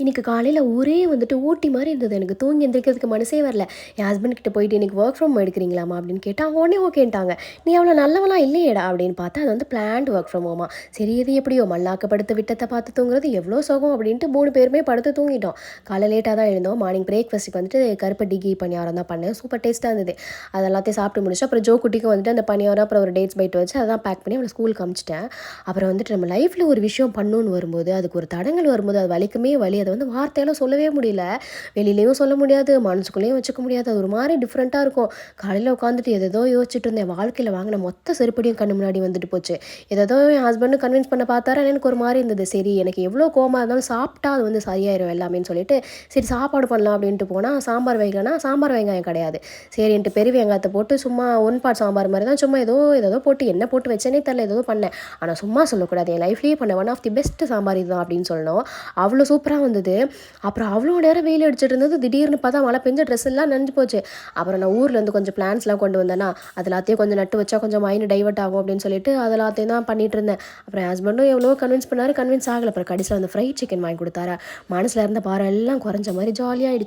இன்னைக்கு காலையில ஊரே வந்துட்டு ஊட்டி மாரி இருந்தது. எனக்கு தூங்கி எந்திரிக்கிறதுக்கு மனசே வரல. என் ஹஸ்பண்ட் கிட்ட போயிட்டு "இன்னைக்கு வொர்க் ஃப்ரம் ஹோம் எடுக்கிறீங்களாம்மா?" அப்படின்னு கேட்டா, அவங்க உடனே ஓகேன்ட்டாங்க. "நீ அவ்வளோ நல்லவலாம் இல்லையேடா" அப்படின்னு பார்த்தா, அது வந்து பிளான்ட் வொர்க் ஃப்ரம் ஹோமா. சரி எது எப்படியோ மல்லாக்க படுத்து விட்டத்த பார்த்து தூங்குறது எவ்வளோ சுகம் அப்படின்ட்டு 3 பேருமே படுத்து தூங்கிட்டோம். காலைல லேட்டா தான் எழுந்தோம். மார்னிங் பிரேக்ஃபாஸ்ட்டுக்கு வந்துட்டு கருப்பட்டி பணியாரம் தான் பண்ணேன். சூப்பர் டேஸ்ட்டா இருந்தது. அது எல்லாத்தையும் சாப்பிட்டு முடிச்சு, அப்புறம் ஜோ குட்டிக்கு வந்துட்டு அந்த பணியாரம், அப்புறம் ஒரு டேட்ஸ் பைட் வச்சு அதான் பேக் பண்ணி அவன ஸ்கூலுக்கு அனுப்பிச்சுட்டேன். அப்புறம் வந்துட்டு நம்ம லைஃப்ல ஒரு விஷயம் பண்ணணும்னு வரும்போது, அதுக்கு ஒரு தடங்கல் வரும்போது, அது வலிக்குமே வலி. அத வந்து வார்த்தையால சொல்லவே முடியல. வெளியிலயும் சொல்ல முடியாது, மனசுக்குள்ளேயும் வச்சுக்க முடியாது. அது ஒரு மாரி டிஃப்ரெண்ட்டா இருக்கும். காலையில உட்காந்துட்டு எதேதோ யோசிச்சுட்டு இருந்தேன். வாழ்க்கையில வாங்கின மொத்த செருப்படியும் கண்ணு முன்னாடி வந்துட்டு போச்சு. ஏதேதோ என் ஹஸ்பண்டும் கன்வின்ஸ் பண்ண பார்த்தாரு. ஆனா எனக்கு ஒரு மாரி இருந்தது. சரி எனக்கு எவ்வளோ கோவமா இருந்தாலும் சாப்பிட்டா அது வந்து சரியாயிரும் எல்லாமேன்னு சொல்லிட்டு, சரி சாப்பாடு பண்ணலாம் அப்படின்ட்டு போனா, சாம்பார் வைக்கலான்னா, சாம்பார் வெங்காயம் கிடையாது. சரின்ட்டு பெரிய வெங்காயத்த போட்டு சும்மா ஒன் பாட் சாம்பார் மாரி தான் சும்மா ஏதேதோ போட்டு என்ன போட்டு வச்சேன்னே தெரியல. ஏதேதோ பண்ணேன். ஆனா சும்மா சொல்லக்கூடாது. என் லைஃப்லயே பண்ண one of the best sambar இதுதான் அப்படின்னு சொல்லணும். அவ்வளோ சூப்பரா வந்தது. அப்புறம் அவ்வளோ நேரம் வெயில் அடிச்சிட்டு இருந்தது. திடீர்னு பார்த்தா மழை பெஞ்சு ட்ரெஸ் எல்லாம் நனைஞ்சு போச்சு. அப்புறம் நான் ஊர்லேருந்து கொஞ்சம் பிளான்ட்ஸ்லாம் கொண்டு வந்தேனா, அது எல்லாத்தையும் கொஞ்சம் நட்டு வச்சா கொஞ்சம் மைண்ட் டைவர்ட் ஆகும் அப்படின்னு சொல்லிட்டு அது எல்லாத்தையும் தான் பண்ணிட்டு இருந்தேன். அப்புறம் என் ஹஸ்பண்டும் எவ்வளவோ கன்வின்ஸ் பண்ணாரு. கன்வின்ஸ் ஆகல. அப்புறம் கடைசியில அந்த ஃப்ரைட் சிக்கன் வாங்கி குடுத்தாரா, மனசுல இருந்த பாரம் எல்லாம் குறைஞ்ச மாரி ஜாலியா ஆயிடுச்சு.